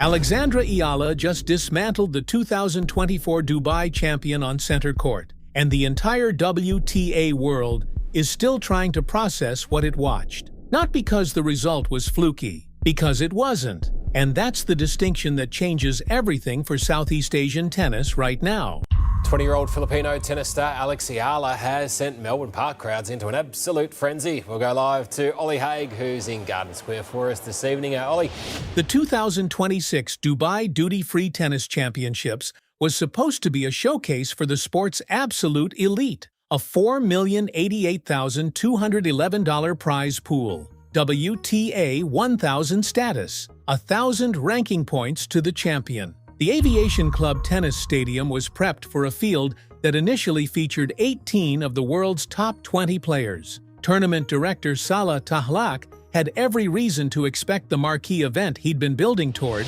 Alexandra Eala just dismantled the 2024 Dubai champion on center court, and the entire WTA world is still trying to process what it watched. Not because the result was fluky, because it wasn't. And that's the distinction that changes everything for Southeast Asian tennis right now. 20-year-old Filipino tennis star Alexandra Eala has sent Melbourne Park crowds into an absolute frenzy. We'll go live to Ollie Haig, who's in Garden Square for us this evening. Ollie. The 2026 Dubai Duty-Free Tennis Championships was supposed to be a showcase for the sport's absolute elite. A $4,088,211 prize pool, WTA 1000 status, 1,000 ranking points to the champion. The Aviation Club Tennis Stadium was prepped for a field that initially featured 18 of the world's top 20 players. Tournament director Salah Tahlak had every reason to expect the marquee event he'd been building toward.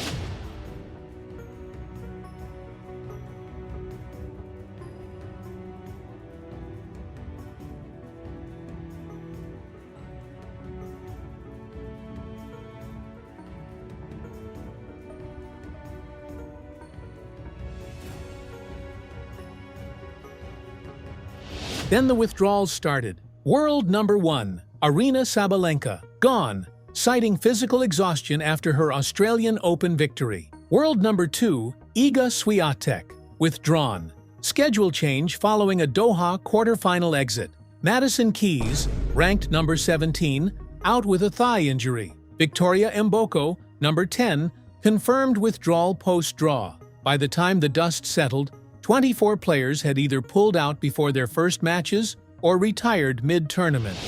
Then the withdrawals started. World number 1, Aryna Sabalenka, gone, citing physical exhaustion after her Australian Open victory. World number 2, Iga Swiatek, withdrawn. Schedule change following a Doha quarterfinal exit. Madison Keys, ranked number 17, out with a thigh injury. Victoria Mboko, number 10, confirmed withdrawal post-draw. By the time the dust settled, 24 players had either pulled out before their first matches or retired mid-tournament.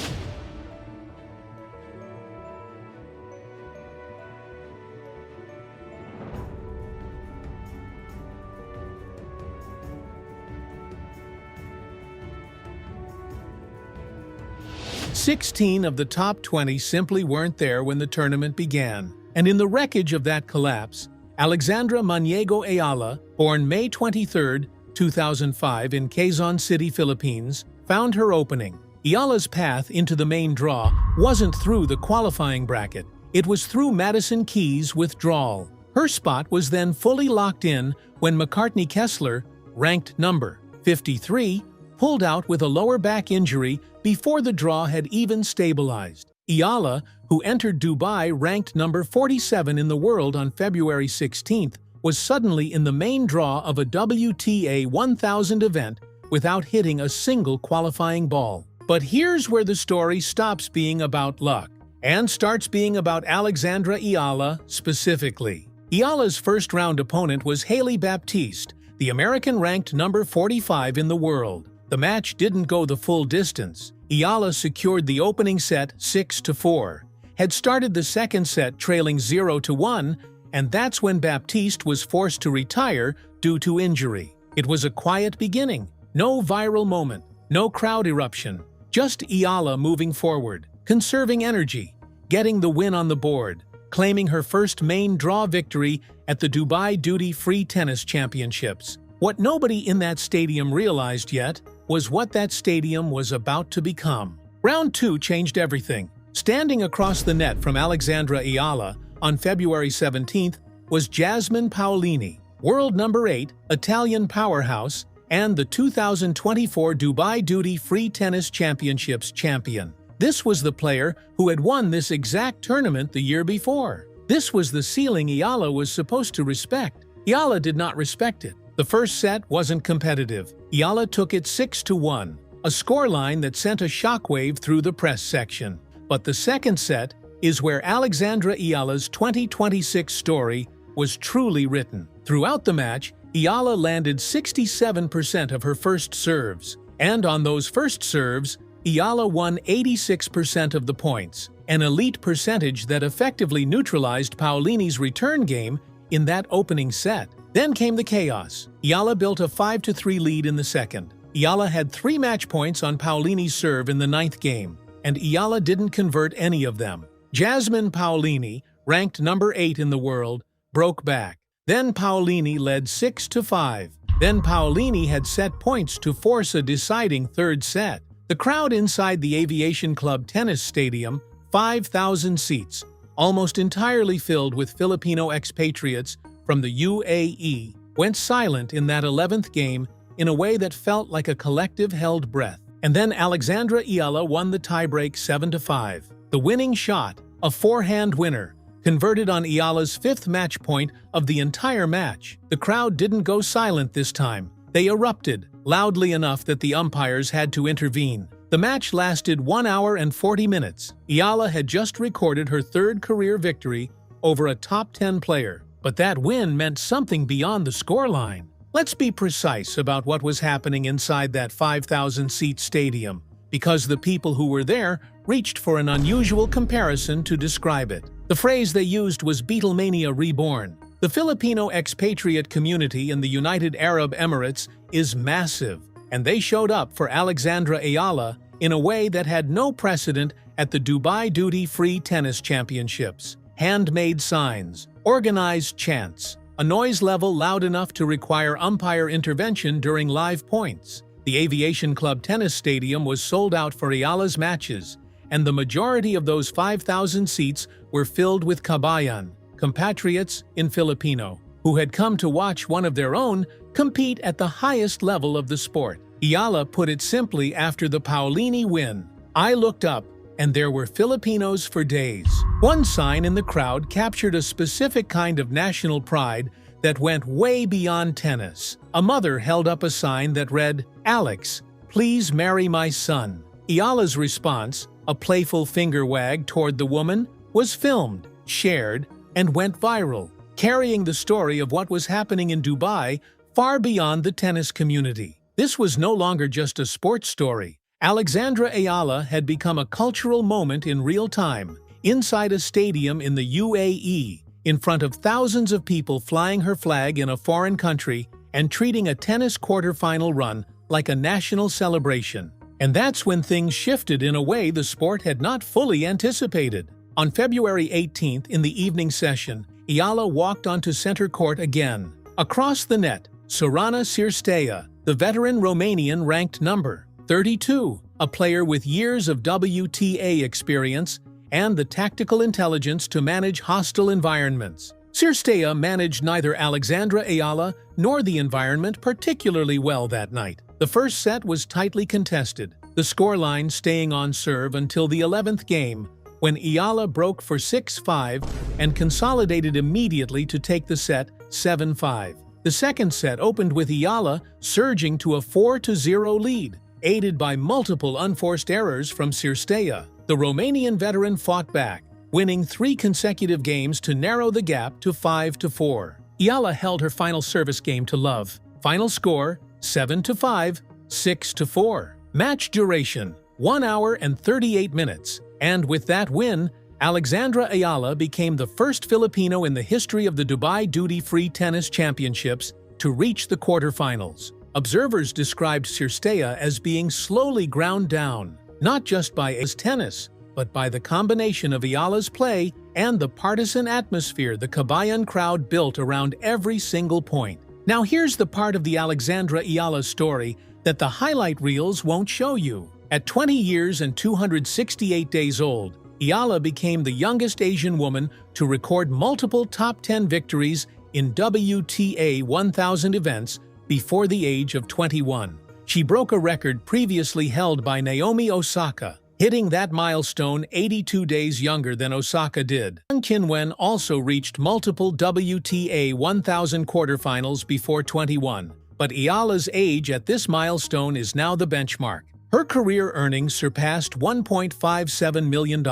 "16 of the top 20 simply weren't there when the tournament began, and in the wreckage of that collapse, Alexandra Eala, born May 23, 2005 in Quezon City, Philippines, found her opening. Eala's path into the main draw wasn't through the qualifying bracket. It was through Madison Keys' withdrawal. Her spot was then fully locked in when McCartney Kessler, ranked number 53, pulled out with a lower back injury before the draw had even stabilized. Eala, who entered Dubai ranked number 47 in the world on February 16th, was suddenly in the main draw of a WTA 1000 event without hitting a single qualifying ball. But here's where the story stops being about luck and starts being about Alexandra Eala specifically. Eala's first-round opponent was Hailey Baptiste, the American ranked number 45 in the world. The match didn't go the full distance. Eala secured the opening set 6-4, had started the second set trailing 0-1, and that's when Baptiste was forced to retire due to injury. It was a quiet beginning, no viral moment, no crowd eruption, just Eala moving forward, conserving energy, getting the win on the board, claiming her first main draw victory at the Dubai Duty-Free Tennis Championships. What nobody in that stadium realized yet was what that stadium was about to become. Round 2 changed everything. Standing across the net from Alexandra Eala on February 17th was Jasmine Paolini, world number 8, Italian powerhouse, and the 2024 Dubai Duty-Free Tennis Championships champion. This was the player who had won this exact tournament the year before. This was the ceiling Eala was supposed to respect. Eala did not respect it. The first set wasn't competitive. Eala took it 6-1, a scoreline that sent a shockwave through the press section. But the second set is where Alexandra Eala's 2026 story was truly written. Throughout the match, Eala landed 67% of her first serves, and on those first serves, Eala won 86% of the points, an elite percentage that effectively neutralized Paolini's return game in that opening set. Then came the chaos. Eala built a 5-3 lead in the second. Eala had 3 match points on Paolini's serve in the 9th game, and Eala didn't convert any of them. Jasmine Paolini, ranked number 8 in the world, broke back. Then Paolini led 6-5. Then Paolini had set points to force a deciding third set. The crowd inside the Aviation Club Tennis Stadium, 5,000 seats, almost entirely filled with Filipino expatriates from the UAE, went silent in that 11th game in a way that felt like a collective held breath. And then Alexandra Eala won the tiebreak 7-5. The winning shot, a forehand winner, converted on Eala's 5th match point of the entire match. The crowd didn't go silent this time. They erupted, loudly enough that the umpires had to intervene. The match lasted 1 hour and 40 minutes. Eala had just recorded her 3rd career victory over a top 10 player, but that win meant something beyond the scoreline. Let's be precise about what was happening inside that 5,000-seat stadium, because the people who were there reached for an unusual comparison to describe it. The phrase they used was Beatlemania reborn. The Filipino expatriate community in the United Arab Emirates is massive, and they showed up for Alexandra Eala in a way that had no precedent at the Dubai Duty-Free Tennis Championships. Handmade signs, organized chants, a noise level loud enough to require umpire intervention during live points. The Aviation Club Tennis Stadium was sold out for Eala's matches, and the majority of those 5,000 seats were filled with kabayan, compatriots in Filipino, who had come to watch one of their own compete at the highest level of the sport. Eala put it simply after the Paolini win, "I looked up, and there were Filipinos for days." One sign in the crowd captured a specific kind of national pride that went way beyond tennis. A mother held up a sign that read, "Alex, please marry my son." Eala's response, a playful finger wag toward the woman, was filmed, shared, and went viral, carrying the story of what was happening in Dubai far beyond the tennis community. This was no longer just a sports story. Alexandra Eala had become a cultural moment in real time, inside a stadium in the UAE, in front of thousands of people flying her flag in a foreign country and treating a tennis quarterfinal run like a national celebration. And that's when things shifted in a way the sport had not fully anticipated. On February 18th, in the evening session, Eala walked onto center court again. Across the net, Sorana Cirstea, the veteran Romanian ranked number 32, a player with years of WTA experience and the tactical intelligence to manage hostile environments. Cirstea managed neither Alexandra Eala nor the environment particularly well that night. The first set was tightly contested, the scoreline staying on serve until the 11th game, when Eala broke for 6-5 and consolidated immediately to take the set 7-5. The second set opened with Eala surging to a 4-0 lead, aided by multiple unforced errors from Cirstea. The Romanian veteran fought back, winning 3 consecutive games to narrow the gap to 5-4. Eala held her final service game to love. Final score, 7-5, 6-4. Match duration, 1 hour and 38 minutes. And with that win, Alexandra Eala became the first Filipino in the history of the Dubai Duty-Free Tennis Championships to reach the quarterfinals. Observers described Cirstea as being slowly ground down, not just by his tennis, but by the combination of Eala's play and the partisan atmosphere the Kabayan crowd built around every single point. Now here's the part of the Alexandra Eala story that the highlight reels won't show you. At 20 years and 268 days old, Eala became the youngest Asian woman to record multiple top 10 victories in WTA 1000 events before the age of 21. She broke a record previously held by Naomi Osaka, hitting that milestone 82 days younger than Osaka did. Yang Qinwen also reached multiple WTA 1000 quarterfinals before 21, but Eala's age at this milestone is now the benchmark. Her career earnings surpassed $1.57 million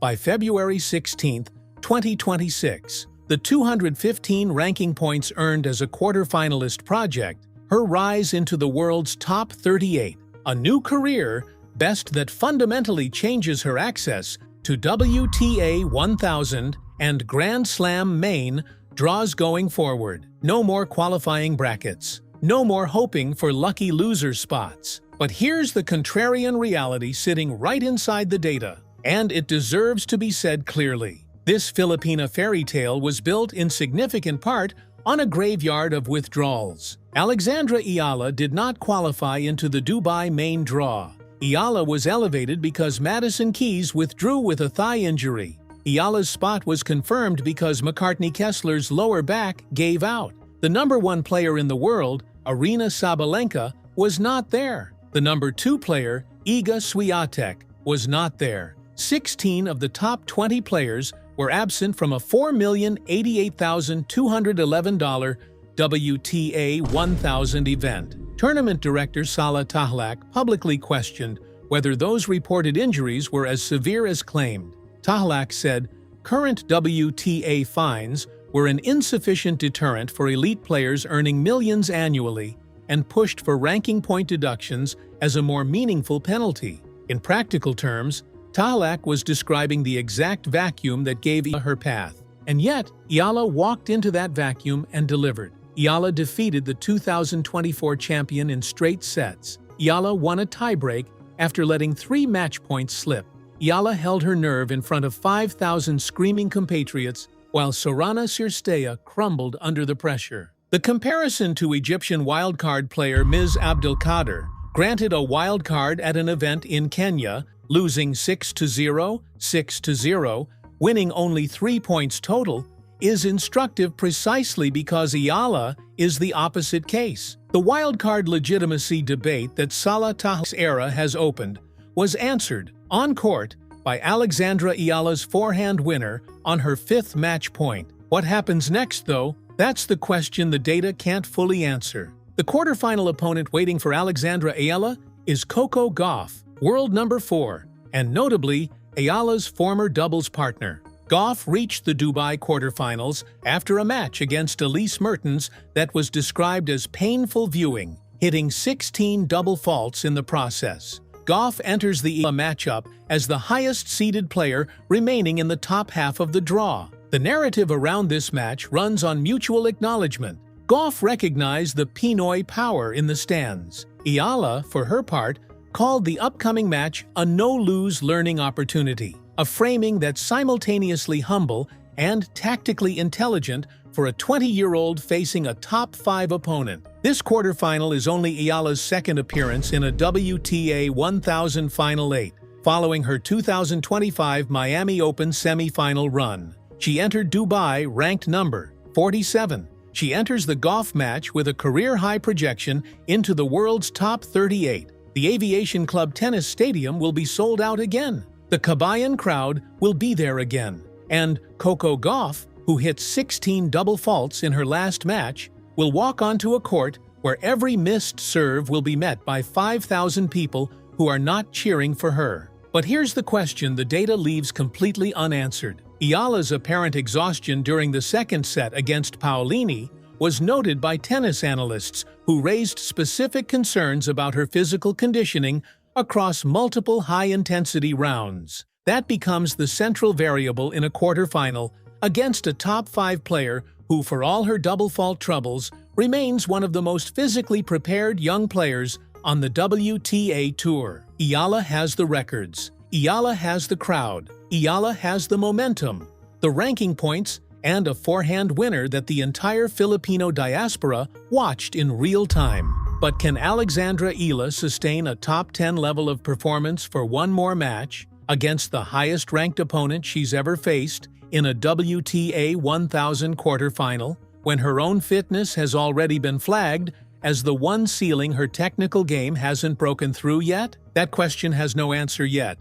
by February 16, 2026. The 215 ranking points earned as a quarterfinalist project, her rise into the world's top 38, a new career best that fundamentally changes her access to WTA 1000 and Grand Slam main draws going forward. No more qualifying brackets. No more hoping for lucky loser spots. But here's the contrarian reality sitting right inside the data, and it deserves to be said clearly. This Filipina fairy tale was built in significant part on a graveyard of withdrawals. Alexandra Eala did not qualify into the Dubai main draw. Eala was elevated because Madison Keys withdrew with a thigh injury. Eala's spot was confirmed because McCartney Kessler's lower back gave out. The number 1 player in the world, Aryna Sabalenka, was not there. The number 2 player, Iga Swiatek, was not there. 16 of the top 20 players were absent from a $4,088,211 WTA 1000 event. Tournament director Salah Tahlak publicly questioned whether those reported injuries were as severe as claimed. Tahlak said current WTA fines were an insufficient deterrent for elite players earning millions annually and pushed for ranking point deductions as a more meaningful penalty. In practical terms, Tahlak was describing the exact vacuum that gave Eala her path. And yet, Eala walked into that vacuum and delivered. Eala defeated the 2024 champion in straight sets. Eala won a tiebreak after letting 3 match points slip. Eala held her nerve in front of 5,000 screaming compatriots while Sorana Cirstea crumbled under the pressure. The comparison to Egyptian wildcard player Ms. Abdelkader, granted a wildcard at an event in Kenya, losing 6-0, 6-0, winning only 3 points total, is instructive precisely because Eala is the opposite case. The wildcard legitimacy debate that Salah Tahlak's era has opened was answered on court by Alexandra Eala's forehand winner on her 5th match point. What happens next, though? That's the question the data can't fully answer. The quarterfinal opponent waiting for Alexandra Eala is Coco Gauff, world number 4, and notably Eala's former doubles partner. Gauff reached the Dubai quarterfinals after a match against Elise Mertens that was described as painful viewing, hitting 16 double faults in the process. Gauff enters the Eala matchup as the highest-seeded player remaining in the top half of the draw. The narrative around this match runs on mutual acknowledgement. Gauff recognized the Pinoy power in the stands. Eala, for her part, called the upcoming match a no-lose learning opportunity, a framing that's simultaneously humble and tactically intelligent for a 20-year-old facing a top-5 opponent. This quarterfinal is only Eala's 2nd appearance in a WTA 1000 Final 8, following her 2025 Miami Open semi-final run. She entered Dubai ranked number 47. She enters the Gauff match with a career-high projection into the world's top 38. The Aviation Club Tennis Stadium will be sold out again. The Kabayan crowd will be there again. And Coco Gauff, who hit 16 double faults in her last match, will walk onto a court where every missed serve will be met by 5,000 people who are not cheering for her. But here's the question the data leaves completely unanswered. Eala's apparent exhaustion during the 2nd set against Paolini was noted by tennis analysts who raised specific concerns about her physical conditioning across multiple high-intensity rounds. That becomes the central variable in a quarterfinal against a top-5 player who, for all her double fault troubles, remains one of the most physically prepared young players on the WTA Tour. Eala has the records. Eala has the crowd. Eala has the momentum, the ranking points, and a forehand winner that the entire Filipino diaspora watched in real time. But can Alexandra Eala sustain a top 10 level of performance for one more match against the highest-ranked opponent she's ever faced in a WTA 1000 quarterfinal when her own fitness has already been flagged as the one ceiling her technical game hasn't broken through yet? That question has no answer yet.